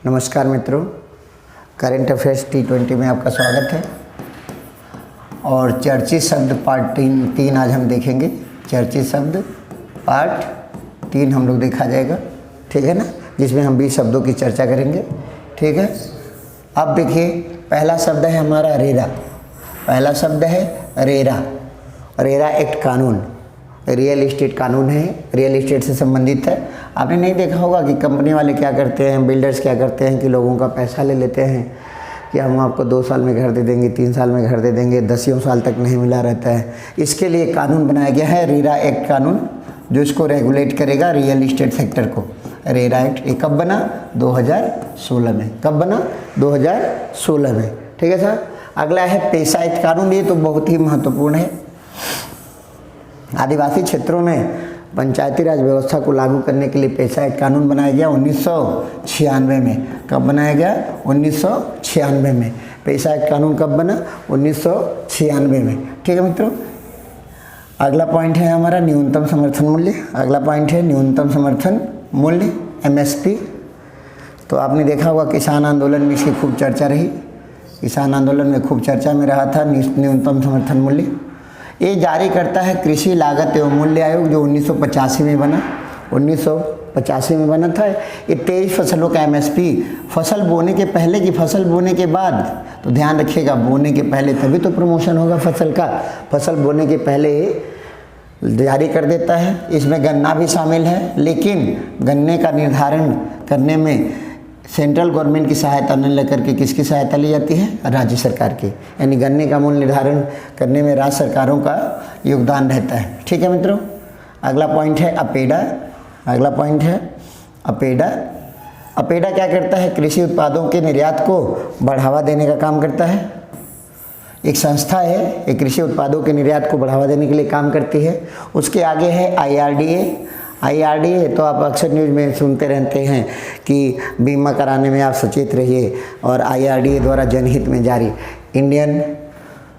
नमस्कार मित्रों, current affairs T20 में आपका स्वागत है। और चर्चित शब्द पार्ट तीन आज हम देखेंगे। चर्चित शब्द पार्ट 3 हम लोग देखा जाएगा, ठीक है ना, जिसमें हम 20 शब्दों की चर्चा करेंगे, ठीक है। अब देखिए, पहला शब्द है हमारा रेरा। पहला शब्द है रेरा। रेरा एक्ट कानून रियल इस्टेट कानून है, रियल इस्टेट से संबंधित है। आपने नहीं देखा होगा कि कंपनी वाले क्या करते हैं, बिल्डर्स क्या करते हैं कि लोगों का पैसा ले लेते हैं कि हम आपको 2 साल में घर दे देंगे, 3 साल में घर दे देंगे, 10 साल तक नहीं मिला रहता है। इसके लिए कानून बनाया गया है, रेरा एक्ट कानून, जो इसको रेगुलेट करेगा रियल इस्टेट सेक्टर को। रेरा एक्ट ये कब बना? 2016 में। कब बना? 2016 में, ठीक है सर। अगला है पेशा एक्ट कानून। ये तो बहुत ही महत्वपूर्ण है। आदिवासी क्षेत्रों में पंचायती राज व्यवस्था को लागू करने के लिए पेशा एक्ट कानून बनाया गया 1996 में। कब बनाया गया? 1996 में। पेशा एक्ट कानून कब बना? 1996 में, ठीक है मित्रों। अगला पॉइंट है हमारा न्यूनतम समर्थन मूल्य। अगला पॉइंट है न्यूनतम समर्थन मूल्य, MSP। तो आपने देखा होगा किसान आंदोलन में इसकी खूब चर्चा रही। किसान आंदोलन में खूब चर्चा में रहा था न्यूनतम समर्थन मूल्य। ये जारी करता है कृषि लागत एवं मूल्य आयोग, जो 1985 में बना। 1985 में बना था। ये 23 फसलों का MSP, फसल बोने के पहले की फसल बोने के बाद। तो ध्यान रखिएगा, बोने के पहले तभी तो प्रमोशन होगा फसल का। फसल बोने के पहले जारी कर देता है। इसमें गन्ना भी शामिल है, लेकिन गन्ने का निर्धारण करने में सेंट्रल गवर्नमेंट की सहायता न लेकर के किसकी सहायता ली जाती है? राज्य सरकार की। यानी गन्ने का मूल्य निर्धारण करने में राज्य सरकारों का योगदान रहता है, ठीक है मित्रों। अगला पॉइंट है अपेडा। अगला पॉइंट है अपेडा। अपेडा क्या करता है? कृषि उत्पादों के निर्यात को बढ़ावा देने का काम करता है। एक संस्था है, एक कृषि उत्पादों के निर्यात को बढ़ावा देने के लिए काम करती है। उसके आगे है IRDA। तो आप अक्सर न्यूज़ में सुनते रहते हैं कि बीमा कराने में आप सचेत रहिए, और IRDA द्वारा जनहित में जारी Indian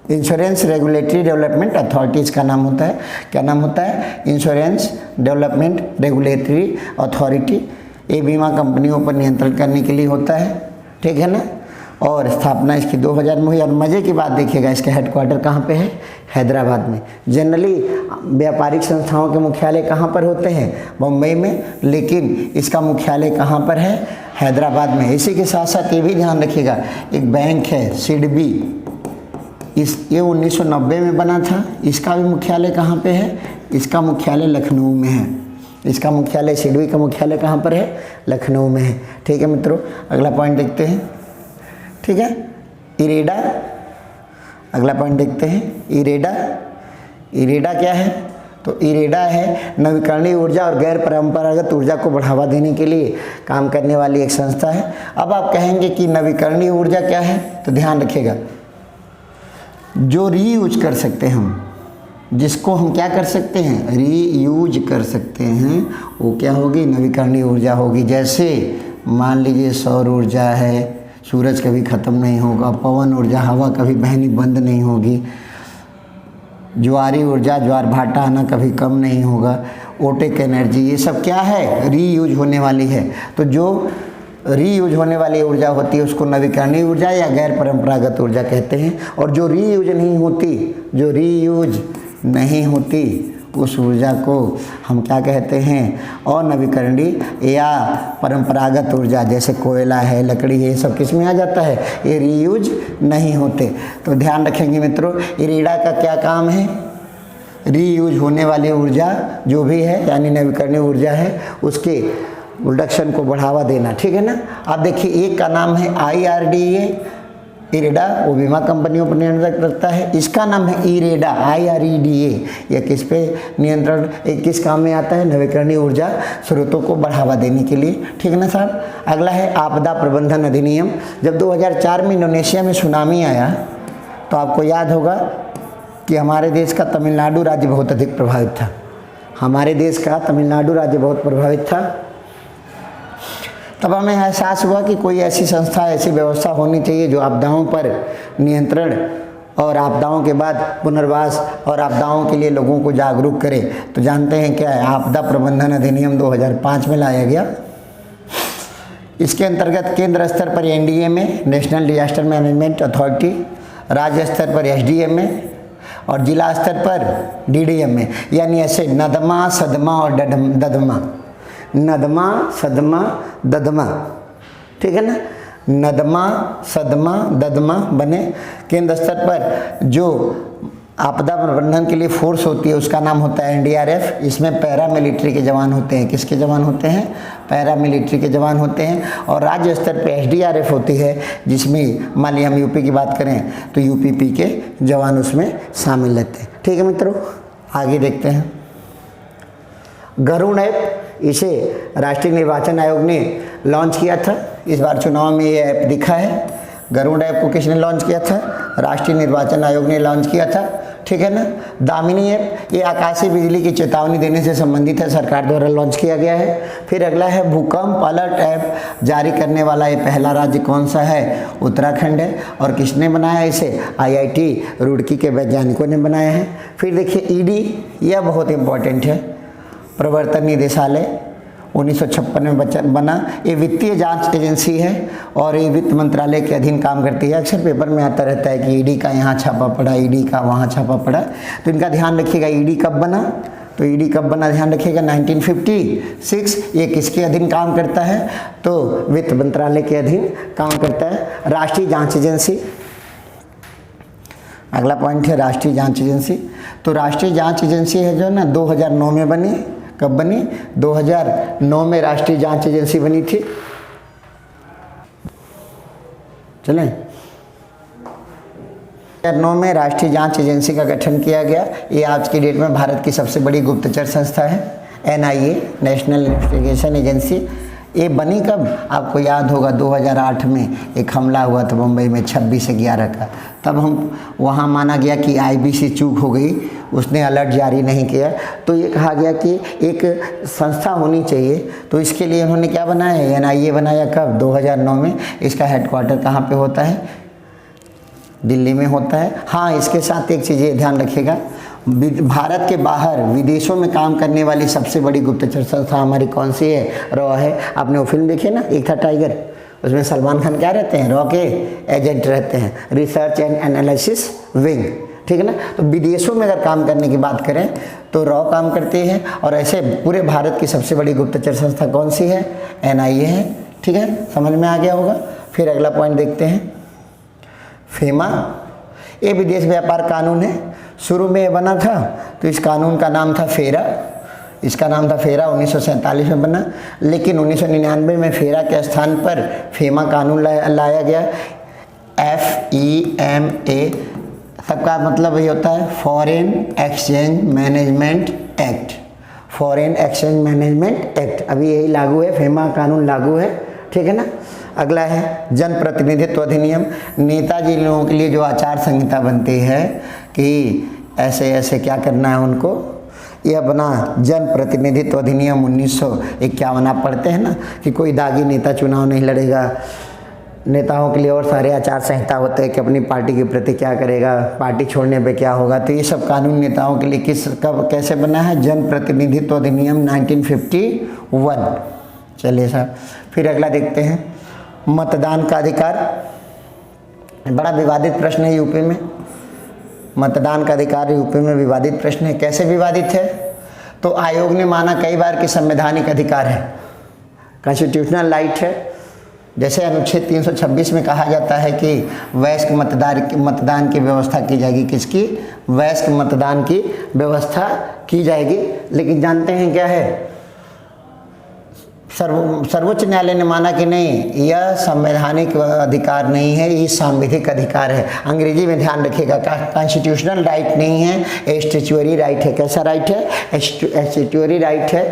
insurance regulatory development authorities का नाम होता है। क्या नाम होता है? Insurance development regulatory authority. ये बीमा कंपनियों पर नियंत्रण करने के लिए होता है, ठीक है ना। और स्थापना इसकी 2000 में हुई। और मज़े की बात देखिएगा, इसका हेडक्वार्टर कहाँ पे है? हैदराबाद में। जनरली व्यापारिक संस्थाओं के मुख्यालय कहाँ पर होते हैं? मुंबई में, लेकिन इसका मुख्यालय कहाँ पर है? हैदराबाद में। इसी के साथ साथ ये भी ध्यान रखिएगा, एक बैंक है सिडबी, ये 1990 में बना था। इसका भी मुख्यालय कहाँ पे है? इसका मुख्यालय लखनऊ में है। इसका मुख्यालय, सिडबी का मुख्यालय कहाँ पर है? लखनऊ में है, ठीक है मित्रों। अगला पॉइंट देखते हैं, ठीक है, इरेडा। अगला पॉइंट देखते हैं, इरेडा। इरेडा क्या है? तो इरेडा है नवीकरणीय ऊर्जा और गैर परंपरागत ऊर्जा को बढ़ावा देने के लिए काम करने वाली एक संस्था है। अब आप कहेंगे कि नवीकरणीय ऊर्जा क्या है? तो ध्यान रखिएगा, जो रीयूज कर सकते हैं हम, जिसको हम क्या कर सकते हैं? रीयूज कर सकते हैं, वो क्या होगी? नवीकरणीय ऊर्जा होगी। जैसे मान लीजिए सौर ऊर्जा है, सूरज कभी ख़त्म नहीं होगा। पवन ऊर्जा, हवा कभी बहनी बंद नहीं होगी। ज्वारी ऊर्जा, ज्वार भाटा आना कभी कम नहीं होगा। ओटेक एनर्जी, ये सब क्या है? रीयूज होने वाली है। तो जो रीयूज होने वाली ऊर्जा होती है उसको नवीकरणीय ऊर्जा या गैर परंपरागत ऊर्जा कहते हैं। और जो रीयूज नहीं होती, जो रीयूज नहीं होती, उस ऊर्जा को हम क्या कहते हैं? अनवीकरणीय या परंपरागत ऊर्जा। जैसे कोयला है, लकड़ी है, ये सब किस में आ जाता है? ये रीयूज नहीं होते। तो ध्यान रखेंगे मित्रों, इरेडा का क्या काम है? रीयूज होने वाली ऊर्जा जो भी है, यानी नवीकरणीय ऊर्जा है, उसके प्रोडक्शन को बढ़ावा देना, ठीक है ना। आप देखिए, एक का नाम है IRDA, इरेडा, वो बीमा कंपनियों पर नियंत्रण रखता है। इसका नाम है इरेडा, IREDA। यह किस पे नियंत्रण, किस काम में आता है? नवीकरणीय ऊर्जा स्रोतों को बढ़ावा देने के लिए, ठीक है ना साहब। अगला है आपदा प्रबंधन अधिनियम। जब 2004 में इंडोनेशिया में सुनामी आया, तो आपको याद होगा कि हमारे देश का तमिलनाडु राज्य बहुत अधिक प्रभावित था। हमारे देश का तमिलनाडु राज्य बहुत प्रभावित था। तब हमें एहसास हुआ कि कोई ऐसी संस्था, ऐसी व्यवस्था होनी चाहिए जो आपदाओं पर नियंत्रण और आपदाओं के बाद पुनर्वास और आपदाओं के लिए लोगों को जागरूक करे। तो जानते हैं क्या है? आपदा प्रबंधन अधिनियम 2005 में लाया गया। इसके अंतर्गत केंद्र स्तर पर एनडीए में, नेशनल डिजास्टर मैनेजमेंट अथॉरिटी, राज्य स्तर पर एसडीएम में और जिला स्तर पर डीडीएम में। यानी ऐसे नदमा, सदमा और ददमा, नदमा, सदमा, ददमा, ठीक है ना, नदमा, सदमा, ददमा बने। केंद्र स्तर पर जो आपदा प्रबंधन के लिए फोर्स होती है उसका नाम होता है एनडीआरएफ। इसमें पैरा मिलिट्री के जवान होते हैं। किसके जवान होते हैं? पैरा मिलिट्री के जवान होते हैं। और राज्य स्तर पर एसडीआरएफ होती है, जिसमें मान लिया हम यूपी की बात करें तो यूपीपी के जवान उसमें शामिल रहते हैं। ठीक है मित्रों, आगे देखते हैं। गरुड़ ऐप, इसे राष्ट्रीय निर्वाचन आयोग ने लॉन्च किया था। इस बार चुनाव में ये ऐप दिखा है। गरुड़ ऐप को किसने लॉन्च किया था? राष्ट्रीय निर्वाचन आयोग ने लॉन्च किया था। ठीक है ना। दामिनी ऐप, ये आकाशीय बिजली की चेतावनी देने से संबंधित है, सरकार द्वारा लॉन्च किया गया है। फिर अगला है भूकंप अलर्ट ऐप, जारी करने वाला ये पहला राज्य कौन सा है? उत्तराखंड है। और किसने बनाया इसे? आईआईटी रुड़की के वैज्ञानिकों ने बनाया है। फिर देखिए ईडी, यह बहुत इंपॉर्टेंट है। प्रवर्तन निदेशालय 1956 में बना। ये वित्तीय जांच एजेंसी है और ये वित्त मंत्रालय के अधीन काम करती है। अक्सर पेपर में आता रहता है कि ईडी का यहाँ छापा पड़ा, ईडी का वहाँ छापा पड़ा, तो इनका ध्यान रखिएगा। ईडी कब बना? तो ईडी कब बना ध्यान रखिएगा, 1956। ये किसके अधीन काम करता है? तो वित्त मंत्रालय के अधीन काम करता है। राष्ट्रीय जाँच एजेंसी, अगला पॉइंट है राष्ट्रीय जाँच एजेंसी। तो राष्ट्रीय जाँच एजेंसी है जो ना 2009 में बनी। कब बनी? 2009 में राष्ट्रीय जांच एजेंसी बनी थी। चलें, 2009 में राष्ट्रीय जांच एजेंसी का गठन किया गया। ये आज की डेट में भारत की सबसे बड़ी गुप्तचर संस्था है, एनआईए, नेशनल इन्वेस्टिगेशन एजेंसी। ये बनी कब? आपको याद होगा 2008 में एक हमला हुआ था मुंबई में 26/11 का। तब हम वहाँ माना गया कि आईबीसी चूक हो गई, उसने अलर्ट जारी नहीं किया। तो ये कहा गया कि एक संस्था होनी चाहिए, तो इसके लिए उन्होंने क्या बनाया? एनआईए बनाया। कब? 2009 में। इसका हेडक्वार्टर कहाँ पे होता है? दिल्ली में होता है। हाँ, इसके साथ एक चीज़ ध्यान रखिएगा, भारत के बाहर विदेशों में काम करने वाली सबसे बड़ी गुप्तचर संस्था हमारी कौन सी है? रॉ है। आपने वो फिल्म देखी ना, एक था टाइगर, उसमें सलमान खान क्या रहते हैं? रॉ के एजेंट रहते हैं, रिसर्च एंड एनालिसिस विंग। ठीक है ना। तो विदेशों में अगर काम करने की बात करें तो रॉ काम करती है। और ऐसे पूरे भारत की सबसे बड़ी गुप्तचर संस्था कौन सी है? एनआईए है। ठीक है, समझ में आ गया होगा। फिर अगला पॉइंट देखते हैं, फेमा। ये विदेश व्यापार कानून है। शुरू में ये बना था तो इस कानून का नाम था फेरा। इसका नाम था फेरा, 1947 में बना। लेकिन 1999 में फेरा के स्थान पर फेमा कानून लाया गया। FEMA, सबका मतलब ये होता है foreign exchange management act. Foreign exchange management act अभी यही लागू है, फेमा कानून लागू है। ठीक है ना। अगला है जन प्रतिनिधित्व अधिनियम। नेताजी लोगों के लिए जो आचार संहिता बनती है कि ऐसे ऐसे क्या करना है उनको, यह बना जन प्रतिनिधित्व अधिनियम 1951। आप पढ़ते हैं ना कि कोई दागी नेता चुनाव नहीं लड़ेगा। नेताओं के लिए और सारे आचार संहिता होते हैं कि अपनी पार्टी के प्रति क्या करेगा, पार्टी छोड़ने पे क्या होगा। तो ये सब कानून नेताओं के लिए किस कब कैसे बना है? जन प्रतिनिधित्व अधिनियम 1951। चलिए साहब, फिर अगला देखते हैं मतदान का अधिकार। बड़ा विवादित प्रश्न है यूपी में। मतदान का अधिकार यूपी में विवादित प्रश्न है। कैसे विवादित है? तो आयोग ने माना कई बार कि संवैधानिक अधिकार है, कॉन्स्टिट्यूशनल राइट है। जैसे अनुच्छेद 326 में कहा जाता है कि वयस्क मतदान की व्यवस्था की जाएगी। किसकी? वयस्क मतदान की व्यवस्था की जाएगी। लेकिन जानते हैं क्या है? सर्वोच्च न्यायालय ने माना कि नहीं, यह संवैधानिक अधिकार नहीं है, ये सांविधिक अधिकार है। अंग्रेजी में ध्यान रखिएगा, कॉन्स्टिट्यूशनल राइट नहीं है, स्टैट्यूटरी राइट है। कैसा राइट है? स्टैट्यूटरी राइट है।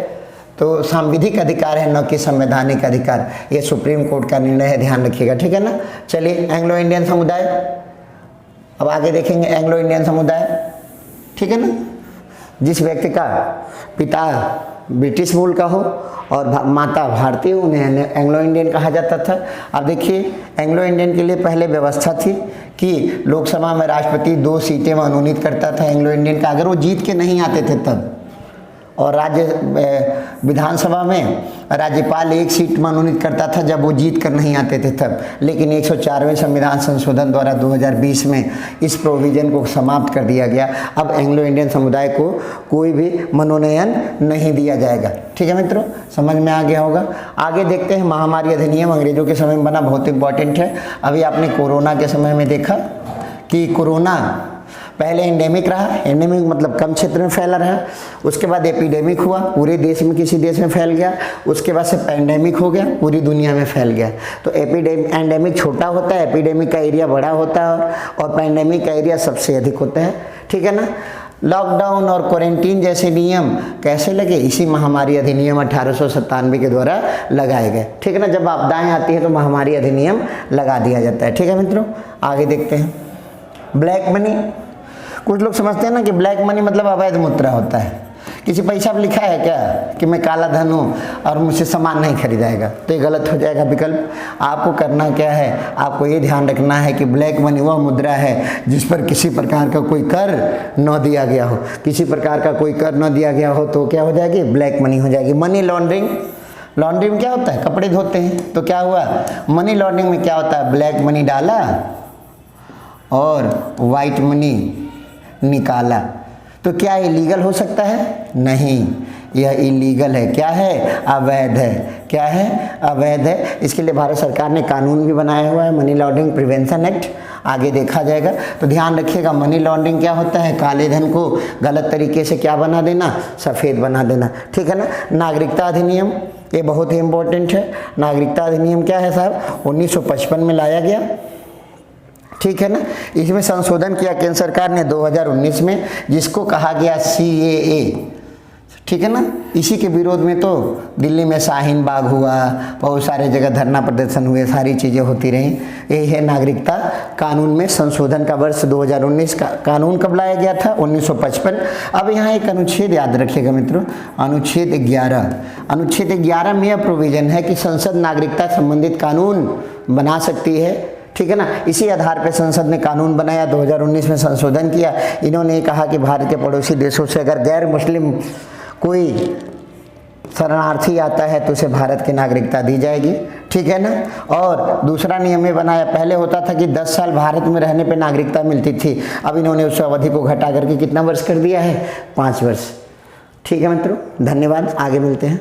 तो सांविधिक अधिकार है, न कि संवैधानिक अधिकार। ये सुप्रीम कोर्ट का निर्णय है, ध्यान रखिएगा। ठीक है ना। चलिए, एंग्लो इंडियन समुदाय, अब आगे देखेंगे एंग्लो इंडियन समुदाय। ठीक है ना। जिस व्यक्ति का पिता ब्रिटिश मूल का हो और माता भारतीय, उन्हें एंग्लो इंडियन कहा जाता था। अब देखिए, एंग्लो इंडियन के लिए पहले व्यवस्था थी कि लोकसभा में राष्ट्रपति 2 सीटें मनोनीत करता था एंग्लो इंडियन का, अगर वो जीत के नहीं आते थे तब। और विधानसभा में राज्यपाल 1 सीट मनोनीत करता था जब वो जीत कर नहीं आते थे तब, लेकिन 104वें संविधान संशोधन द्वारा 2020 में इस प्रोविजन को समाप्त कर दिया गया। अब एंग्लो इंडियन समुदाय को कोई भी मनोनयन नहीं दिया जाएगा। ठीक है मित्रों, समझ में आ गया होगा। आगे देखते हैं महामारी अधिनियम अंग्रेजों के समय में बना, बहुत इंपॉर्टेंट है। अभी आपने कोरोना के समय में देखा कि कोरोना पहले एंडेमिक रहा, एंडेमिक मतलब कम क्षेत्र में फैला रहा, उसके बाद एपिडेमिक हुआ, पूरे देश में किसी देश में फैल गया, उसके बाद से पैंडेमिक हो गया, पूरी दुनिया में फैल गया। तो एंडेमिक छोटा होता है, एपिडेमिक का एरिया बड़ा होता है और पैंडेमिक का एरिया सबसे अधिक होता है। ठीक है ना। लॉकडाउन और क्वारंटीन जैसे नियम कैसे लगे? इसी महामारी अधिनियम 1897 के द्वारा लगाए गए। ठीक है ना। जब आपदाएं आती है तो महामारी अधिनियम लगा दिया जाता है। ठीक है मित्रों, आगे देखते हैं। ब्लैक मनी, कुछ लोग समझते हैं ना कि ब्लैक मनी मतलब अवैध मुद्रा होता है। किसी पैसा पर लिखा है क्या कि मैं काला धन हूँ और मुझसे सामान नहीं खरीदाएगा, तो ये गलत हो जाएगा विकल्प। आपको करना क्या है, आपको ये ध्यान रखना है कि ब्लैक मनी वह मुद्रा है जिस पर किसी प्रकार का कोई कर न दिया गया हो। किसी प्रकार का कोई कर न दिया गया हो तो क्या हो जाएगी? ब्लैक मनी हो जाएगी। मनी लॉन्ड्रिंग, लॉन्ड्री में क्या होता है? कपड़े धोते हैं। तो क्या हुआ? मनी लॉन्ड्रिंग में क्या होता है? ब्लैक मनी डाला और वाइट मनी निकाला। तो क्या इलीगल हो सकता है? नहीं, यह इलीगल है। क्या है? अवैध है। क्या है? अवैध है। इसके लिए भारत सरकार ने कानून भी बनाया हुआ है, मनी लॉन्ड्रिंग प्रिवेंशन एक्ट। आगे देखा जाएगा। तो ध्यान रखिएगा, मनी लॉन्ड्रिंग क्या होता है? काले धन को गलत तरीके से क्या बना देना? सफ़ेद बना देना। ठीक है ना। नागरिकता अधिनियम, ये बहुत ही इंपॉर्टेंट है। नागरिकता अधिनियम क्या है साहब? 1955 में लाया गया। ठीक है ना। इसमें संशोधन किया केंद्र सरकार ने 2019 में, जिसको कहा गया CAA। ठीक है ना। इसी के विरोध में तो दिल्ली में शाहीन बाग हुआ, बहुत सारे जगह धरना प्रदर्शन हुए, सारी चीज़ें होती रहीं। यही है नागरिकता कानून में संशोधन का वर्ष 2019 का। कानून कब लाया गया था? 1955। अब यहाँ एक अनुच्छेद याद रखिएगा मित्रों, अनुच्छेद 11। अनुच्छेद 11 में यह प्रोविजन है कि संसद नागरिकता संबंधित कानून बना सकती है। ठीक है ना। इसी आधार पर संसद ने कानून बनाया, 2019 में संशोधन किया। इन्होंने कहा कि भारत के पड़ोसी देशों से अगर गैर मुस्लिम कोई शरणार्थी आता है तो उसे भारत की नागरिकता दी जाएगी। ठीक है ना। और दूसरा नियम ये बनाया, पहले होता था कि 10 साल भारत में रहने पे नागरिकता मिलती थी, अब इन्होंने उस अवधि को घटा करके कितना वर्ष कर दिया है? 5 वर्ष। ठीक है मित्रों, धन्यवाद। आगे मिलते हैं।